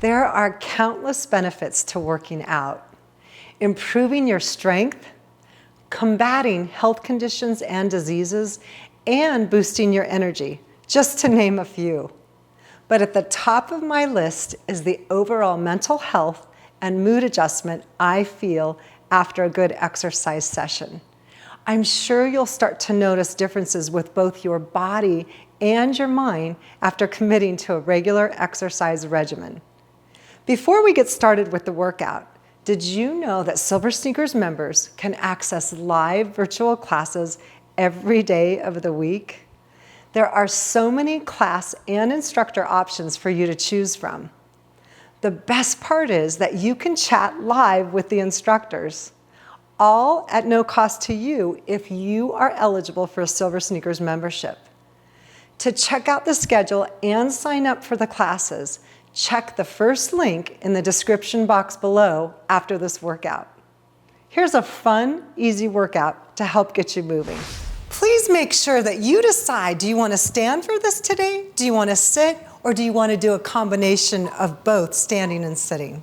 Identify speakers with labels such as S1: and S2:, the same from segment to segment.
S1: There are countless benefits to working out. Improving your strength, combating health conditions and diseases, and boosting your energy, just to name a few. But at the top of my list is the overall mental health and mood adjustment I feel after a good exercise session. I'm sure you'll start to notice differences with both your body and your mind after committing to a regular exercise regimen. Before we get started with the workout, did you know that SilverSneakers members can access live virtual classes every day of the week? There are so many class and instructor options for you to choose from. The best part is that you can chat live with the instructors, all at no cost to you if you are eligible for a SilverSneakers membership. To check out the schedule and sign up for the classes, check the first link in the description box below after this workout. Here's a fun, easy workout to help get you moving. Please make sure that you decide, do you want to stand for this today? Do you want to sit? Or do you want to do a combination of both standing and sitting?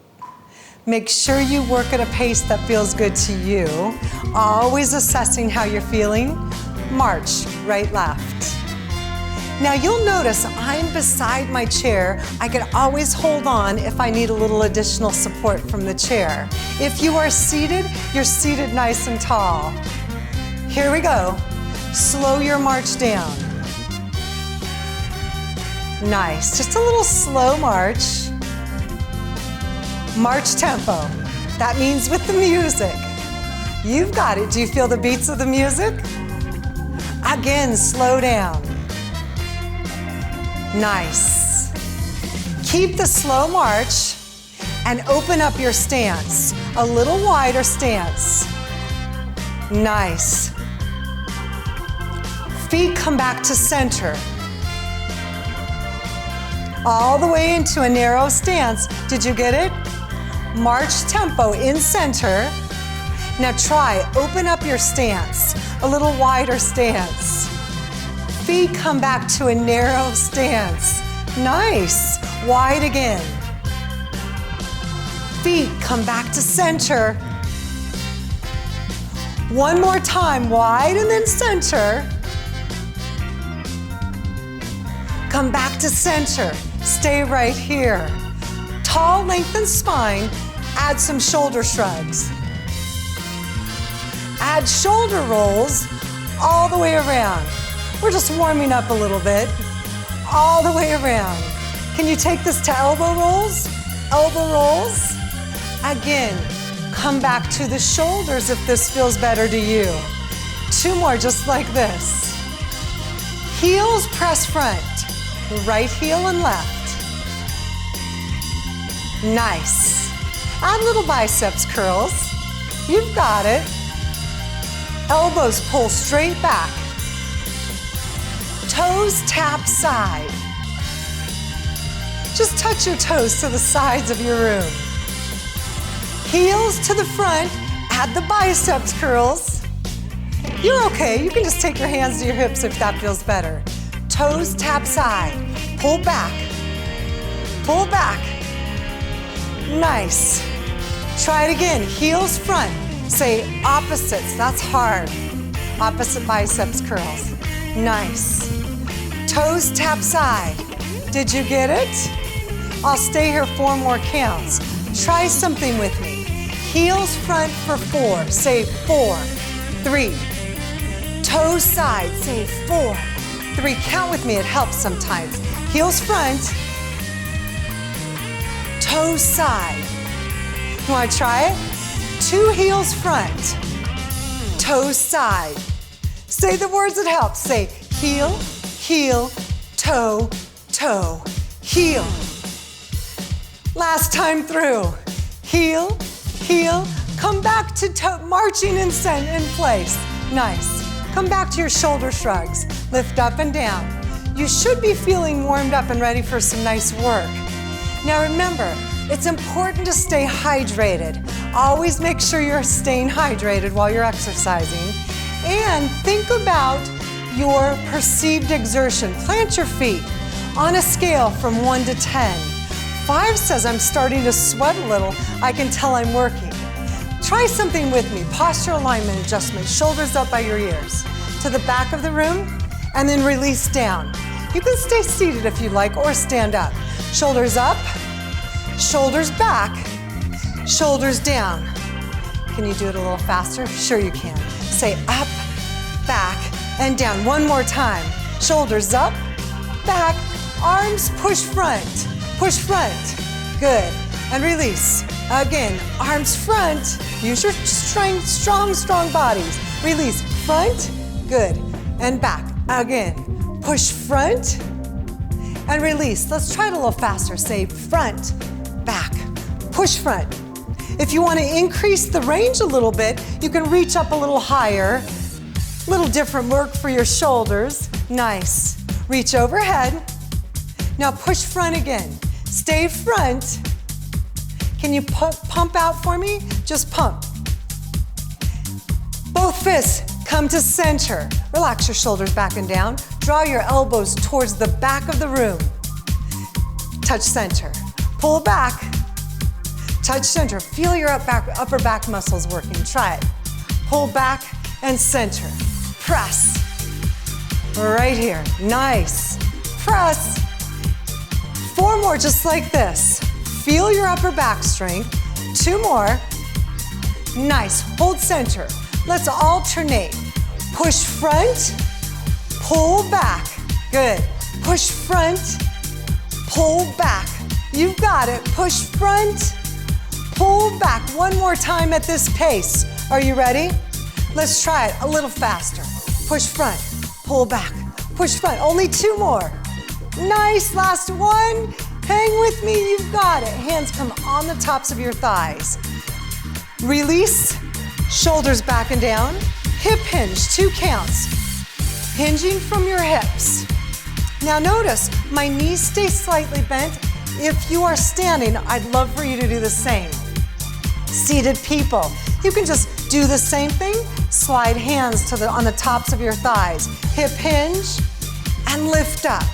S1: Make sure you work at a pace that feels good to you, always assessing how you're feeling. March, right, left. Now you'll notice I'm beside my chair. I can always hold on if I need a little additional support from the chair. If you are seated, you're seated nice and tall. Here we go. Slow your march down. Nice, just a little slow march. March tempo. That means with the music. You've got it. Do you feel the beats of the music? Again, slow down. Nice. Keep the slow march and open up your stance. A little wider stance. Nice. Feet come back to center. All the way into a narrow stance. Did you get it? March tempo in center. Now try, open up your stance. A little wider stance. Feet come back to a narrow stance. Nice. Wide again. Feet come back to center. One more time, wide and then center. Come back to center. Stay right here. Tall, lengthened spine. Add some shoulder shrugs. Add shoulder rolls all the way around. We're just warming up a little bit. All the way around. Can you take this to elbow rolls? Elbow rolls. Again, come back to the shoulders if this feels better to you. Two more just like this. Heels press front. Right heel and left. Nice. Add little biceps curls. You've got it. Elbows pull straight back. Toes tap side. Just touch your toes to the sides of your room. Heels to the front. Add the biceps curls. You're okay. You can just take your hands to your hips if that feels better. Toes tap side. Pull back. Pull back. Nice. Try it again. Heels front. Say opposites. That's hard. Opposite biceps curls. Nice. Toes tap side. Did you get it? I'll stay here 4 more counts. Try something with me. Heels front for 4. Say 4, 3. Toes side. Say 4, 3. Count with me. It helps sometimes. Heels front. Toes side. You want to try it? 2 heels front. Toes side. Say the words that help. Say heel, heel, toe, toe, heel. Last time through. Heel, heel. Come back to toe, marching in place. Nice. Come back to your shoulder shrugs. Lift up and down. You should be feeling warmed up and ready for some nice work. Now remember, it's important to stay hydrated. Always make sure you're staying hydrated while you're exercising. And think about your perceived exertion. Plant your feet on a scale from 1 to 10. 5 says I'm starting to sweat a little. I can tell I'm working. Try something with me. Posture alignment adjustment. Shoulders up by your ears. To the back of the room, and then release down. You can stay seated if you like, or stand up. Shoulders up, shoulders back, shoulders down. Can you do it a little faster? Sure you can. Say up, back, and down. One more time. Shoulders up, back, arms push front. Push front. Good. And release. Again, arms front. Use your strength, strong bodies. Release. Front. Good. And back. Again. Push front. And release. Let's try it a little faster. Say front, back, push front. If you want to increase the range a little bit, you can reach up a little higher. Little different work for your shoulders. Nice. Reach overhead. Now push front again. Stay front. Can you pump out for me? Just pump. Both fists come to center. Relax your shoulders back and down. Draw your elbows towards the back of the room. Touch center. Pull back. Touch center. Feel your upper back muscles working. Try it. Pull back and center. Press. Right here. Nice. Press. 4 more just like this. Feel your upper back strength. 2 more. Nice. Hold center. Let's alternate. Push front, pull back. Good. Push front, pull back. You've got it. Push front, pull back. One more time at this pace. Are you ready? Let's try it a little faster. Push front, pull back. Push front. Only 2 more. Nice. Last one. Hang with me. You've got it. Hands come on the tops of your thighs. Release. Shoulders back and down. Hip hinge, 2 counts. Hinging from your hips. Now notice, my knees stay slightly bent. If you are standing, I'd love for you to do the same. Seated people, you can just do the same thing. Slide hands on the tops of your thighs. Hip hinge and lift up.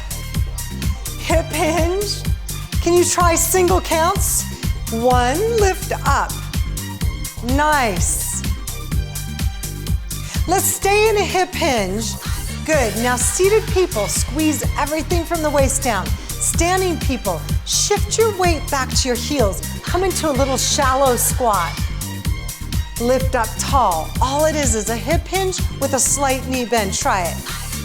S1: Hip hinge. Can you try single counts? 1, lift up. Nice. Let's stay in a hip hinge. Good. Now seated people, squeeze everything from the waist down. Standing people, shift your weight back to your heels. Come into a little shallow squat. Lift up tall. All it is a hip hinge with a slight knee bend. Try it.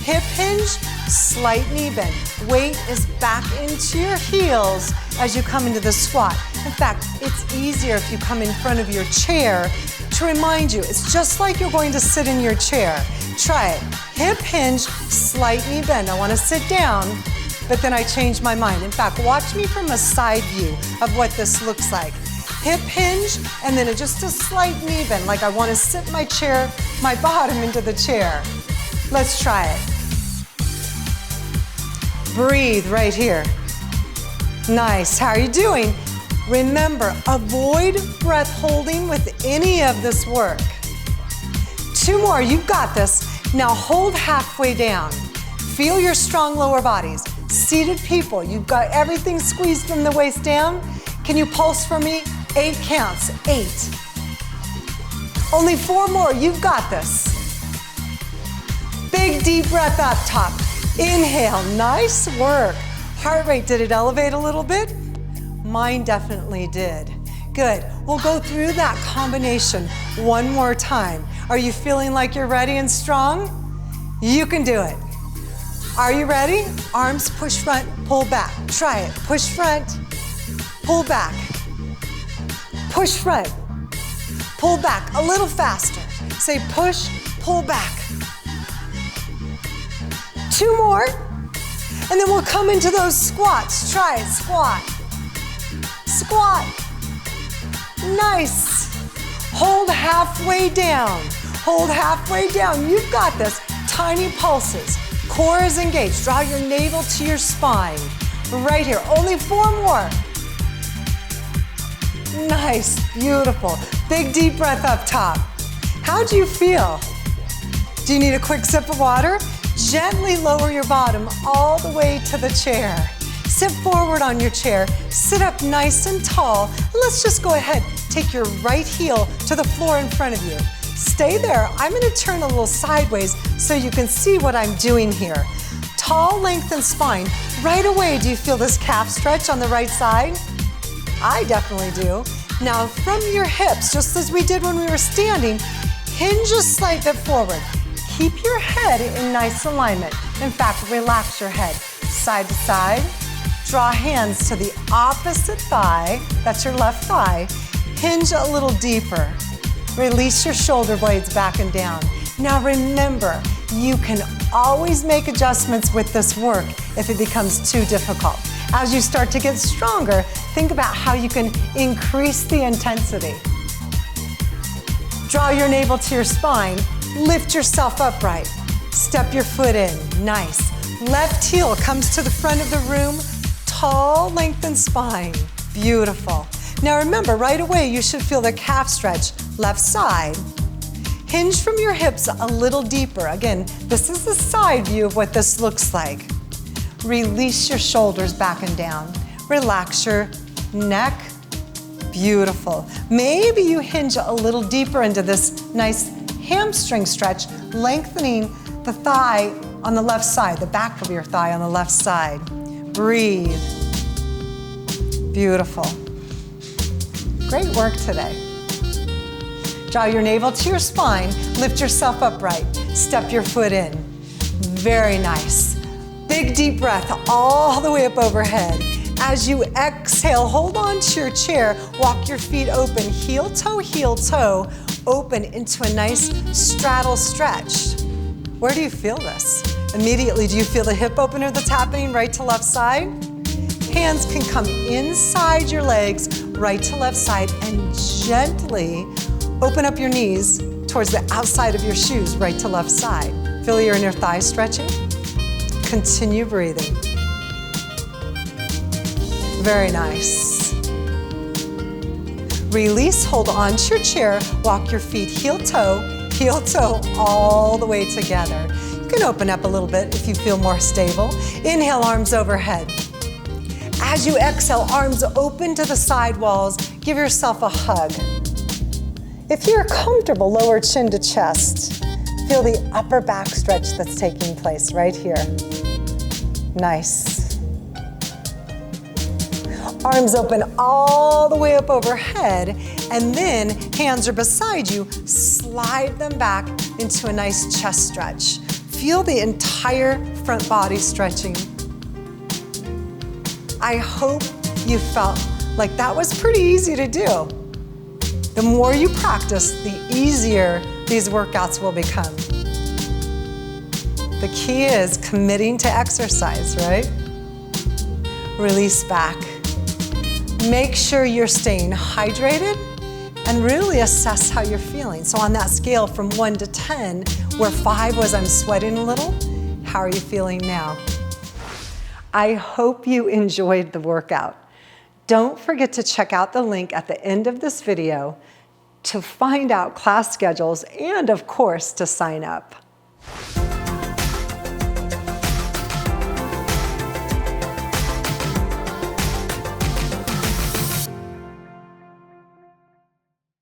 S1: Hip hinge, slight knee bend. Weight is back into your heels as you come into the squat. In fact, it's easier if you come in front of your chair to remind you, it's just like you're going to sit in your chair. Try it. Hip hinge, slight knee bend. I want to sit down, but then I change my mind. In fact, watch me from a side view of what this looks like. Hip hinge, and then just a slight knee bend, like I want to sit my chair, my bottom into the chair. Let's try it. Breathe right here. Nice. How are you doing? Remember, avoid breath holding with any of this work. 2 more, you've got this. Now hold halfway down. Feel your strong lower bodies. Seated people, you've got everything squeezed from the waist down. Can you pulse for me? 8 counts, 8. Only 4 more, you've got this. Big deep breath up top. Inhale, nice work. Heart rate, did it elevate a little bit? Mine definitely did. Good. We'll go through that combination one more time. Are you feeling like you're ready and strong? You can do it. Are you ready? Arms push front, pull back. Try it. Push front, pull back. Push front, pull back. A little faster. Say push, pull back. 2 more. And then we'll come into those squats. Try it. Squat. Squat. Nice. Hold halfway down. Hold halfway down. You've got this. Tiny pulses. Core is engaged. Draw your navel to your spine. Right here. Only 4 more. Nice. Beautiful. Big deep breath up top. How do you feel? Do you need a quick sip of water? Gently lower your bottom all the way to the chair. Sit forward on your chair, sit up nice and tall, and let's just go ahead. Take your right heel to the floor in front of you. Stay there. I'm gonna turn a little sideways so you can see what I'm doing here. Tall, lengthened spine. Right away, do you feel this calf stretch on the right side? I definitely do. Now from your hips, just as we did when we were standing, hinge a slight bit forward. Keep your head in nice alignment. In fact, relax your head side to side. Draw hands to the opposite thigh, that's your left thigh. Hinge a little deeper. Release your shoulder blades back and down. Now remember, you can always make adjustments with this work if it becomes too difficult. As you start to get stronger, think about how you can increase the intensity. Draw your navel to your spine, lift yourself upright. Step your foot in, nice. Left heel comes to the front of the room, tall, lengthened spine, beautiful. Now remember, right away you should feel the calf stretch, left side. Hinge from your hips a little deeper. Again, this is the side view of what this looks like. Release your shoulders back and down. Relax your neck, beautiful. Maybe you hinge a little deeper into this nice hamstring stretch, lengthening the thigh on the left side, the back of your thigh on the left side. Breathe. Beautiful. Great work today. Draw your navel to your spine, lift yourself upright, step your foot in. Very nice. Big deep breath all the way up overhead. As you exhale, hold on to your chair, walk your feet open, heel toe, open into a nice straddle stretch. Where do you feel this? Immediately, do you feel the hip opener that's happening right to left side? Hands can come inside your legs, right to left side, and gently open up your knees towards the outside of your shoes, right to left side. Feel your inner thighs stretching. Continue breathing. Very nice. Release, hold on to your chair, walk your feet heel toe, all the way together. You can open up a little bit if you feel more stable. Inhale, arms overhead. As you exhale, arms open to the side walls, give yourself a hug. If you're comfortable, lower chin to chest. Feel the upper back stretch that's taking place right here. Nice. Arms open all the way up overhead, and then hands are beside you, slide them back into a nice chest stretch. Feel the entire front body stretching. I hope you felt like that was pretty easy to do. The more you practice, the easier these workouts will become. The key is committing to exercise, right? Release back. Make sure you're staying hydrated and really assess how you're feeling. So on that scale from 1 to 10, where 5 was I'm sweating a little, how are you feeling now? I hope you enjoyed the workout. Don't forget to check out the link at the end of this video to find out class schedules and, of course, to sign up.